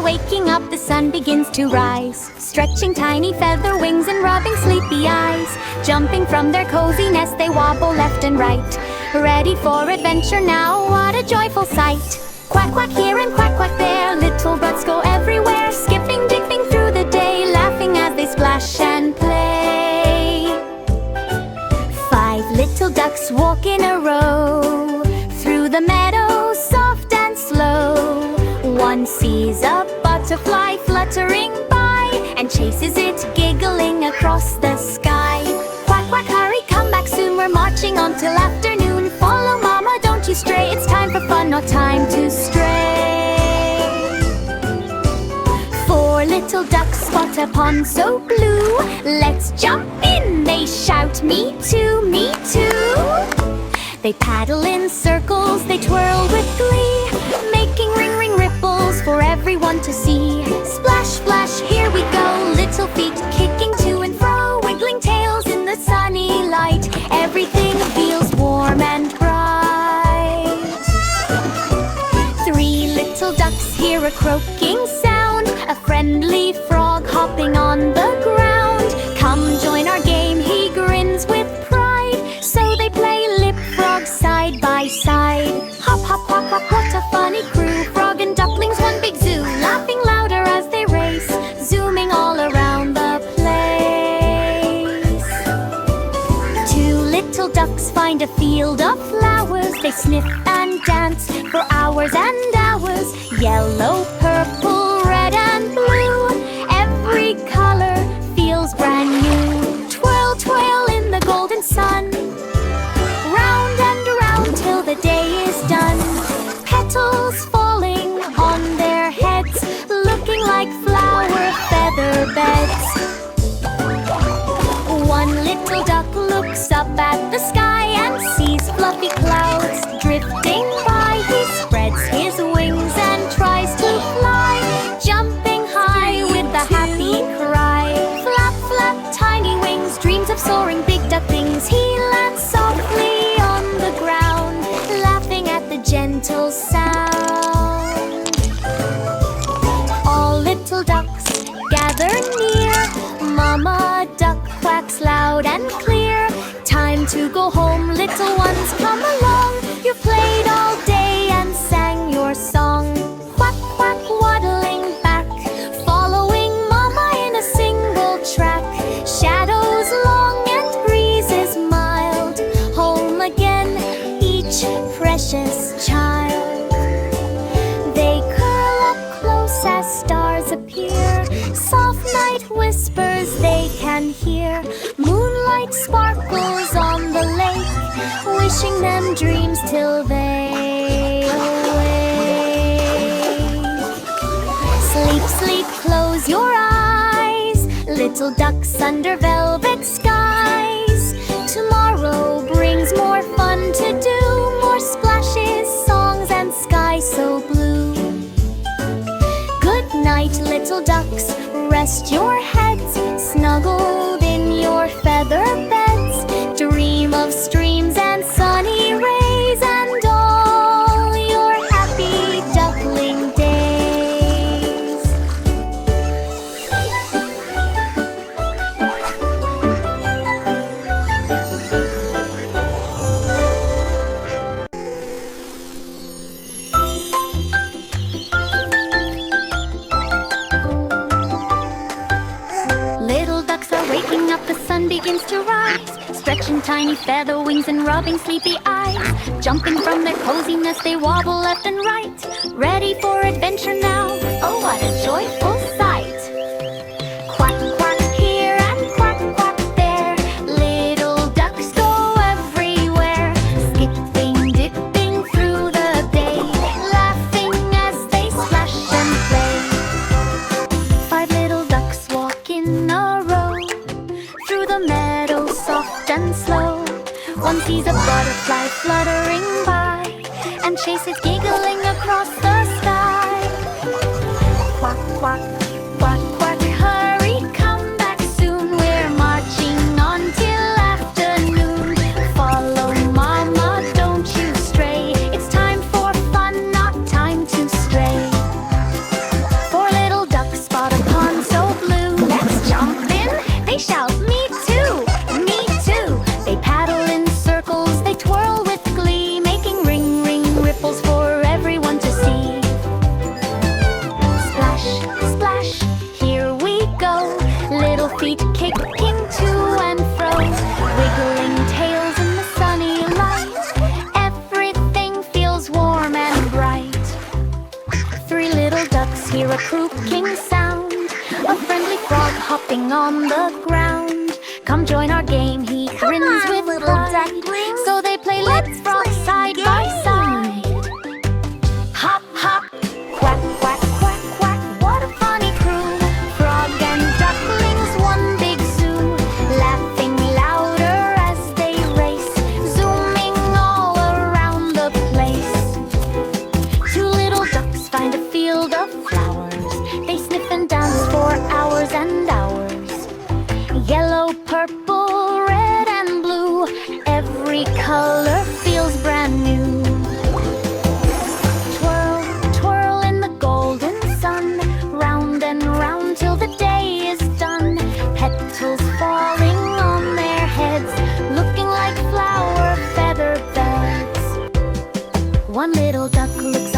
waking up, the sun begins to rise, stretching tiny feather wings and rubbing sleepy eyes. Jumping from their cozy nest, they wobble left and right, ready for adventure now. What a joyful sight! Quack, quack here and quack, quack there, little birds go everywhere, skipping, dipping through the day, laughing as they splash and play. 5 little ducks walk in a row, through the meadow, soft and slow. One sees a butterfly fluttering by, and chases it, giggling across the sky. Quack, quack, hurry, come back soon, we're marching on till afternoon. Follow mama, don't you stray, it's time for fun, not time to stray. 4 little ducks spot a pond so blue, let's jump in, they shout, me too, me too. They paddle in circles, they twirl with glee, making ring, ring ripples for everyone to see. Splash, splash, here we go, little feet kicking to and fro, wiggling tails in the sunny light. Everything feels warm and bright. 3 little ducks hear a croaking sound, a friendly frog hopping on the ground. Come join our game, he grins with pride, so they play leapfrog side by side. Hop, hop, hop, hop, what a funny crew, frog and ducklings, one big zoo, laughing louder as they race, zooming all around the place. 2 little ducks find a field of flowers, they sniff and dance for hours and hours. Yellow, purple, red and blue, every color feels brand new. Twirl, twirl in the golden sun, round and round till the day is done. Petals falling on their heads, looking like flower feather beds. 1 little duck looks up at the sky and sees fluffy clouds drifting by. He spreads his wings and tries to fly, jumping high with a happy cry. Flap, flap, tiny wings, dreams of soaring big ducklings. He lands softly on the ground, laughing at the gentle sound. All little ducks gather near, Mama duck quacks loud and clear. Time to go home, little ones, come along. You've played all day and sang your song. Quack, quack, waddling back, following Mama in a single track. Shadows long and breezes mild, home again, each precious child. They curl up close as stars appear, soft night whispers they can hear. Moonlight sparkles on the lake, wishing them dreams till they awake. Sleep, sleep, close your eyes, little ducks under velvet skies. Tomorrow brings more fun to do, more splashes, songs and sky so blue. Good night, little ducks, rest your heads, snuggled in your feather beds. Dream of streams and sunny rays and all your happy duckling days. Little ducks are waking up, the sun begins to rise, stretching tiny feather wings and rubbing sleepy eyes. Jumping from their cozy nest, they wobble left and right, ready for adventure now. Oh, what a joyful sight! Quack, quack here and quack, quack there, little ducks go everywhere, skipping, dipping through the day, laughing as they splash and play. 5 little ducks walk in a row, through the meadow, soft and slow. One sees a butterfly fluttering by, and chases, giggling across the sky. Quack, quack, quack, quack, hurry, come back soon, we're marching on till afternoon. Follow mama, don't you stray, it's time for fun, not time to stray. 4 on the ground. Come join our game, he grins with little pride. ducklings. So they play leapfrog side by side. Hop, hop, quack, quack, quack, quack. What a funny crew. Frog and ducklings, one big zoo. Laughing louder as they race, zooming all around the place. Two little ducks find a field of flowers. They sniff and dance for hours and hours. Yellow, purple, red and blue, every color feels brand new. Twirl, twirl in the golden sun, round and round till the day is done. Petals falling on their heads, looking like flower feather beds. One little duck looks